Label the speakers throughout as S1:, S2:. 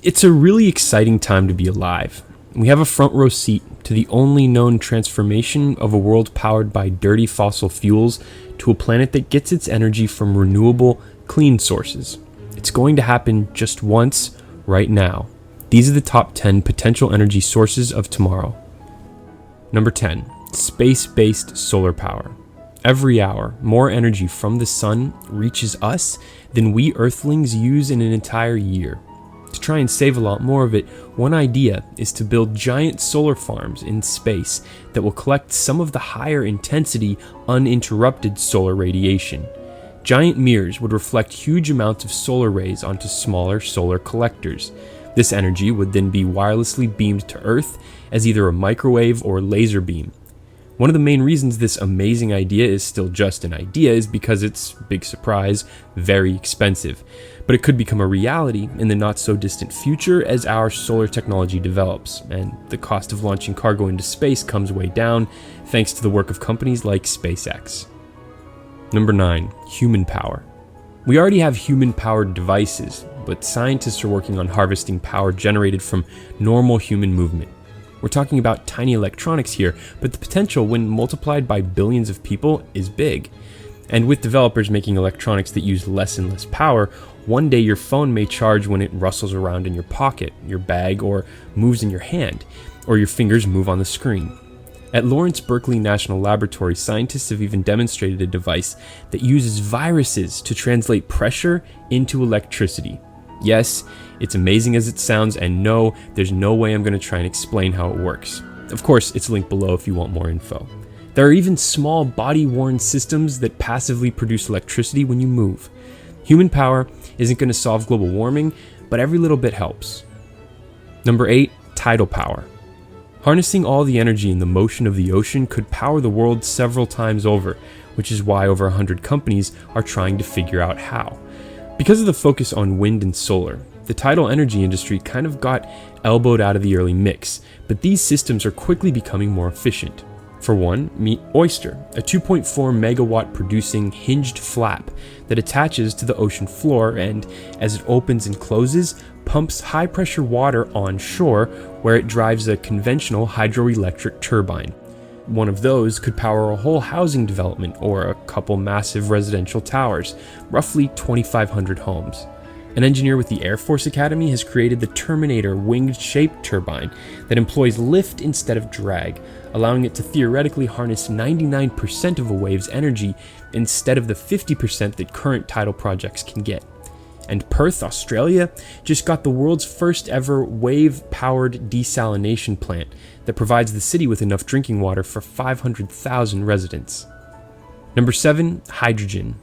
S1: It's a really exciting time to be alive. We have a front row seat to the only known transformation of a world powered by dirty fossil fuels to a planet that gets its energy from renewable, clean sources. It's going to happen just once, right now. These are the top 10 potential energy sources of tomorrow. Number 10. Space-based solar power. Every hour, more energy from the sun reaches us than we Earthlings use in an entire year. To try and save a lot more of it, one idea is to build giant solar farms in space that will collect some of the higher intensity, uninterrupted solar radiation. Giant mirrors would reflect huge amounts of solar rays onto smaller solar collectors. This energy would then be wirelessly beamed to Earth as either a microwave or laser beam. One of the main reasons this amazing idea is still just an idea is because it's, big surprise, very expensive. But it could become a reality in the not so distant future as our solar technology develops, and the cost of launching cargo into space comes way down thanks to the work of companies like SpaceX. Number 9. Human power. We already have human-powered devices, but scientists are working on harvesting power generated from normal human movement. We're talking about tiny electronics here, but the potential when multiplied by billions of people is big. And with developers making electronics that use less and less power, one day your phone may charge when it rustles around in your pocket, your bag, or moves in your hand, or your fingers move on the screen. At Lawrence Berkeley National Laboratory, scientists have even demonstrated a device that uses viruses to translate pressure into electricity. Yes, it's amazing as it sounds, and no, there's no way I'm going to try and explain how it works. Of course, it's linked below if you want more info. There are even small body-worn systems that passively produce electricity when you move. Human power isn't going to solve global warming, but every little bit helps. Number 8. Tidal power. Harnessing all the energy in the motion of the ocean could power the world several times over, which is why over 100 companies are trying to figure out how. Because of the focus on wind and solar, the tidal energy industry kind of got elbowed out of the early mix, but these systems are quickly becoming more efficient. For one, meet Oyster, a 2.4 megawatt producing hinged flap that attaches to the ocean floor and, as it opens and closes, pumps high pressure water on shore where it drives a conventional hydroelectric turbine. One of those could power a whole housing development or a couple massive residential towers, roughly 2,500 homes. An engineer with the Air Force Academy has created the Terminator winged-shaped turbine that employs lift instead of drag, allowing it to theoretically harness 99% of a wave's energy instead of the 50% that current tidal projects can get. And Perth, Australia, just got the world's first ever wave-powered desalination plant that provides the city with enough drinking water for 500,000 residents. Number 7. Hydrogen.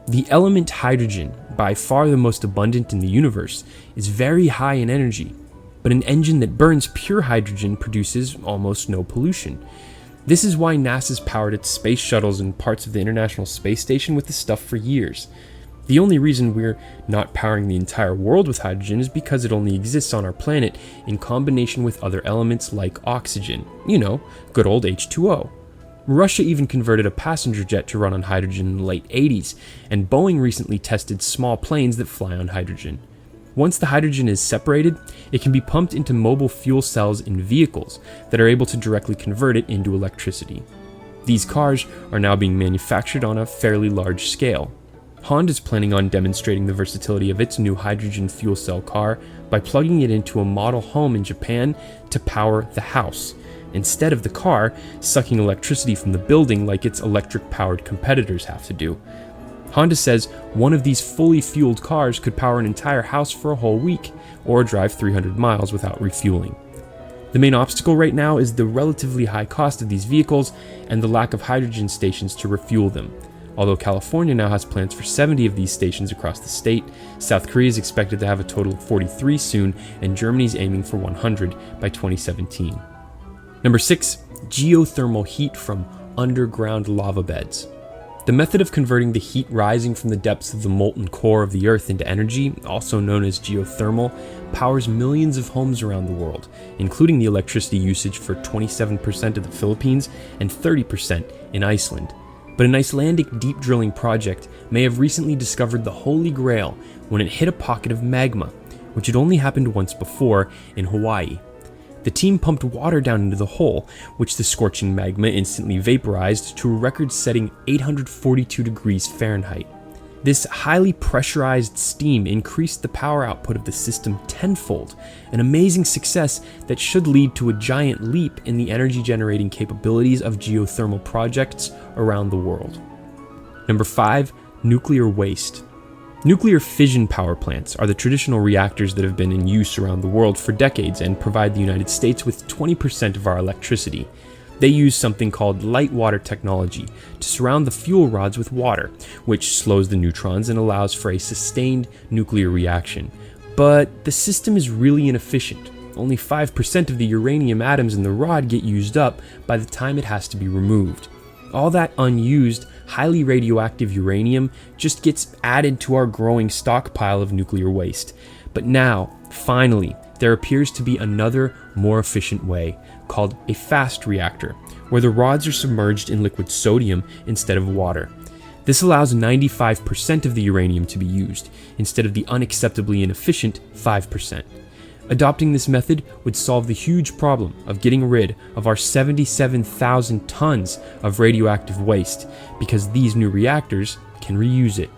S1: The element hydrogen, by far the most abundant in the universe, is very high in energy, but an engine that burns pure hydrogen produces almost no pollution. This is why NASA's powered its space shuttles and parts of the International Space Station with this stuff for years. The only reason we're not powering the entire world with hydrogen is because it only exists on our planet in combination with other elements like oxygen. You know, good old H2O. Russia even converted a passenger jet to run on hydrogen in the late 80s, and Boeing recently tested small planes that fly on hydrogen. Once the hydrogen is separated, it can be pumped into mobile fuel cells in vehicles that are able to directly convert it into electricity. These cars are now being manufactured on a fairly large scale. Honda is planning on demonstrating the versatility of its new hydrogen fuel cell car by plugging it into a model home in Japan to power the house, instead of the car sucking electricity from the building like its electric-powered competitors have to do. Honda says one of these fully fueled cars could power an entire house for a whole week, or drive 300 miles without refueling. The main obstacle right now is the relatively high cost of these vehicles and the lack of hydrogen stations to refuel them. Although California now has plans for 70 of these stations across the state, South Korea is expected to have a total of 43 soon, and Germany's aiming for 100 by 2017. Number 6. Geothermal heat from underground lava beds. The method of converting the heat rising from the depths of the molten core of the Earth into energy, also known as geothermal, powers millions of homes around the world, including the electricity usage for 27% of the Philippines and 30% in Iceland. But an Icelandic deep drilling project may have recently discovered the holy grail when it hit a pocket of magma, which had only happened once before in Hawaii. The team pumped water down into the hole, which the scorching magma instantly vaporized to a record-setting 842 degrees Fahrenheit. This highly pressurized steam increased the power output of the system tenfold, an amazing success that should lead to a giant leap in the energy-generating capabilities of geothermal projects around the world. Number 5, nuclear waste. Nuclear fission power plants are the traditional reactors that have been in use around the world for decades and provide the United States with 20% of our electricity. They use something called light water technology to surround the fuel rods with water, which slows the neutrons and allows for a sustained nuclear reaction. But the system is really inefficient. Only 5% of the uranium atoms in the rod get used up by the time it has to be removed. All that unused, highly radioactive uranium just gets added to our growing stockpile of nuclear waste. But now, finally, there appears to be another, more efficient way, called a fast reactor, where the rods are submerged in liquid sodium instead of water. This allows 95% of the uranium to be used, instead of the unacceptably inefficient 5%. Adopting this method would solve the huge problem of getting rid of our 77,000 tons of radioactive waste, because these new reactors can reuse it.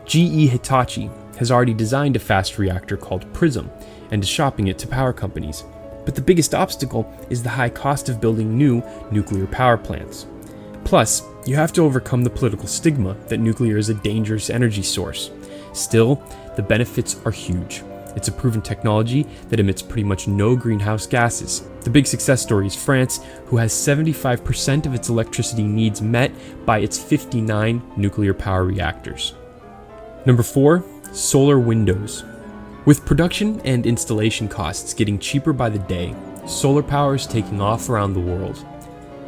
S1: GE Hitachi has already designed a fast reactor called PRISM and is shopping it to power companies. But the biggest obstacle is the high cost of building new nuclear power plants. Plus, you have to overcome the political stigma that nuclear is a dangerous energy source. Still, the benefits are huge. It's a proven technology that emits pretty much no greenhouse gases. The big success story is France, who has 75% of its electricity needs met by its 59 nuclear power reactors. Number 4, solar windows. With production and installation costs getting cheaper by the day, solar power is taking off around the world.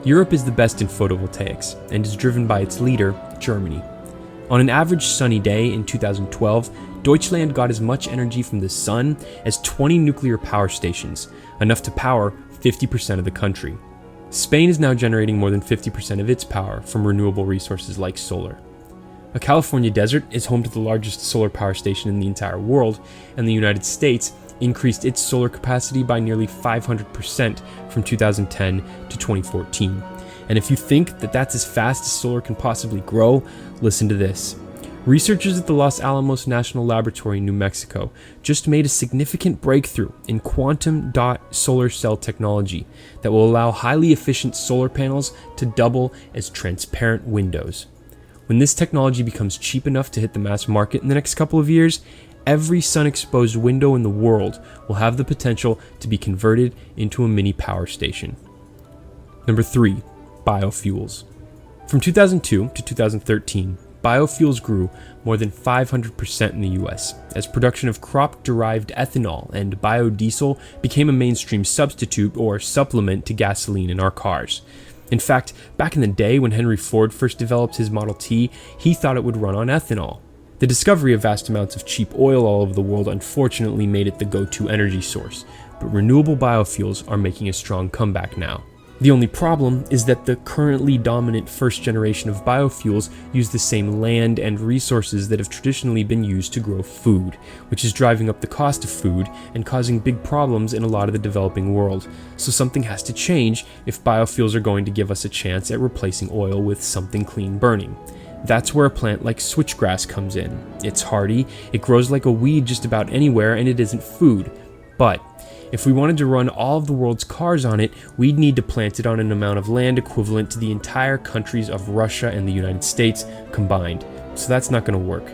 S1: Europe is the best in photovoltaics and is driven by its leader, Germany. On an average sunny day in 2012, Deutschland got as much energy from the sun as 20 nuclear power stations, enough to power 50% of the country. Spain is now generating more than 50% of its power from renewable resources like solar. A California desert is home to the largest solar power station in the entire world, and the United States increased its solar capacity by nearly 500% from 2010 to 2014. And if you think that that's as fast as solar can possibly grow, listen to this. Researchers at the Los Alamos National Laboratory in New Mexico just made a significant breakthrough in quantum dot solar cell technology that will allow highly efficient solar panels to double as transparent windows. When this technology becomes cheap enough to hit the mass market in the next couple of years, every sun-exposed window in the world will have the potential to be converted into a mini power station. Number 3, biofuels. From 2002 to 2013, biofuels grew more than 500% in the US, as production of crop-derived ethanol and biodiesel became a mainstream substitute or supplement to gasoline in our cars. In fact, back in the day when Henry Ford first developed his Model T, he thought it would run on ethanol. The discovery of vast amounts of cheap oil all over the world unfortunately made it the go-to energy source, but renewable biofuels are making a strong comeback now. The only problem is that the currently dominant first generation of biofuels use the same land and resources that have traditionally been used to grow food, which is driving up the cost of food and causing big problems in a lot of the developing world. So something has to change if biofuels are going to give us a chance at replacing oil with something clean burning. That's where a plant like switchgrass comes in. It's hardy, it grows like a weed just about anywhere, and it isn't food. But if we wanted to run all of the world's cars on it, we'd need to plant it on an amount of land equivalent to the entire countries of Russia and the United States combined. So that's not going to work.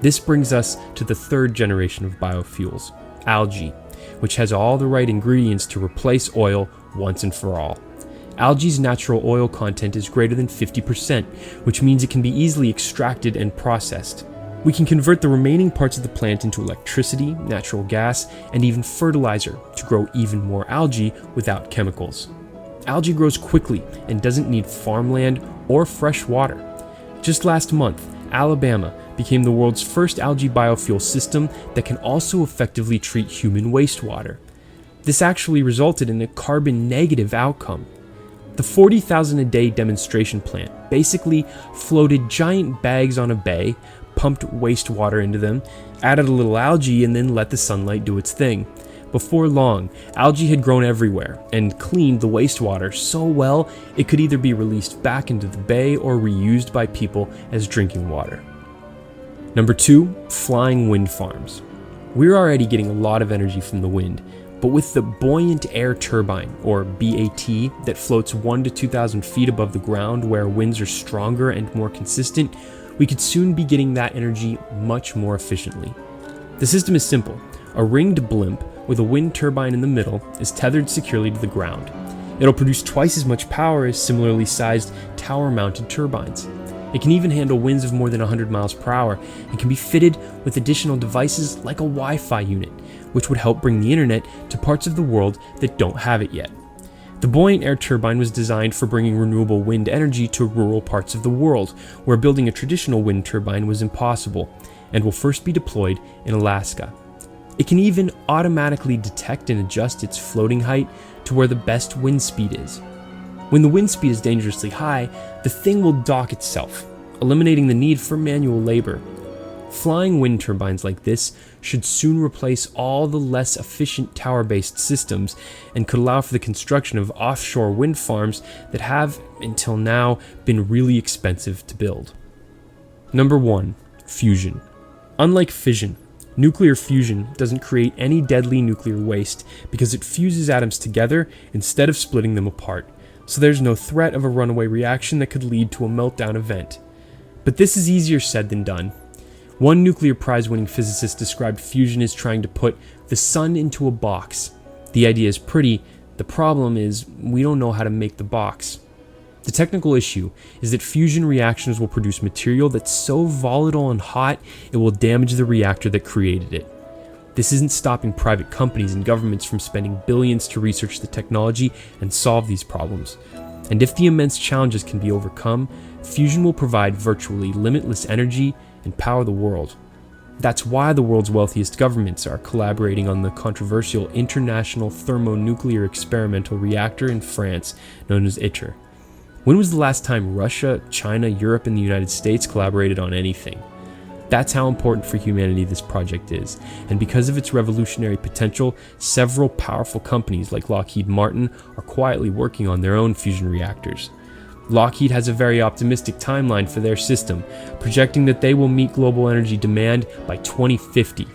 S1: This brings us to the third generation of biofuels, algae, which has all the right ingredients to replace oil once and for all. Algae's natural oil content is greater than 50%, which means it can be easily extracted and processed. We can convert the remaining parts of the plant into electricity, natural gas, and even fertilizer to grow even more algae without chemicals. Algae grows quickly and doesn't need farmland or fresh water. Just last month, Alabama became the world's first algae biofuel system that can also effectively treat human wastewater. This actually resulted in a carbon-negative outcome. The 40,000 a day demonstration plant basically floated giant bags on a bay, pumped wastewater into them, added a little algae, and then let the sunlight do its thing. Before long, algae had grown everywhere and cleaned the wastewater so well it could either be released back into the bay or reused by people as drinking water. Number 2, flying wind farms. We're already getting a lot of energy from the wind, but with the buoyant air turbine, or BAT, that floats 1,000 to 2,000 feet above the ground where winds are stronger and more consistent, we could soon be getting that energy much more efficiently. The system is simple. A ringed blimp with a wind turbine in the middle is tethered securely to the ground. It'll produce twice as much power as similarly sized tower-mounted turbines. It can even handle winds of more than 100 miles per hour and can be fitted with additional devices like a Wi-Fi unit, which would help bring the internet to parts of the world that don't have it yet. The buoyant air turbine was designed for bringing renewable wind energy to rural parts of the world, where building a traditional wind turbine was impossible, and will first be deployed in Alaska. It can even automatically detect and adjust its floating height to where the best wind speed is. When the wind speed is dangerously high, the thing will dock itself, eliminating the need for manual labor. Flying wind turbines like this should soon replace all the less efficient tower-based systems and could allow for the construction of offshore wind farms that have, until now, been really expensive to build. Number 1, fusion. Unlike fission, nuclear fusion doesn't create any deadly nuclear waste because it fuses atoms together instead of splitting them apart, so there's no threat of a runaway reaction that could lead to a meltdown event. But this is easier said than done. One nuclear prize-winning physicist described fusion as trying to put the sun into a box. The idea is pretty, the problem is we don't know how to make the box. The technical issue is that fusion reactions will produce material that's so volatile and hot it will damage the reactor that created it. This isn't stopping private companies and governments from spending billions to research the technology and solve these problems. And if the immense challenges can be overcome, fusion will provide virtually limitless energy and power the world. That's why the world's wealthiest governments are collaborating on the controversial International Thermonuclear Experimental Reactor in France, known as ITER. When was the last time Russia, China, Europe, and the United States collaborated on anything? That's how important for humanity this project is, and because of its revolutionary potential, several powerful companies like Lockheed Martin are quietly working on their own fusion reactors. Lockheed has a very optimistic timeline for their system, projecting that they will meet global energy demand by 2050.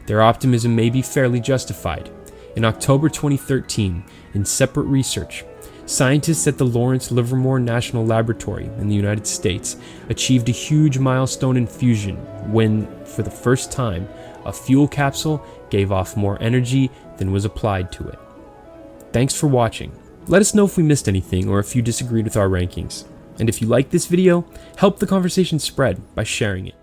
S1: Their optimism may be fairly justified. In October 2013, in separate research, scientists at the Lawrence Livermore National Laboratory in the United States achieved a huge milestone in fusion when, for the first time, a fuel capsule gave off more energy than was applied to it. Thanks for watching. Let us know if we missed anything or if you disagreed with our rankings. And if you liked this video, help the conversation spread by sharing it.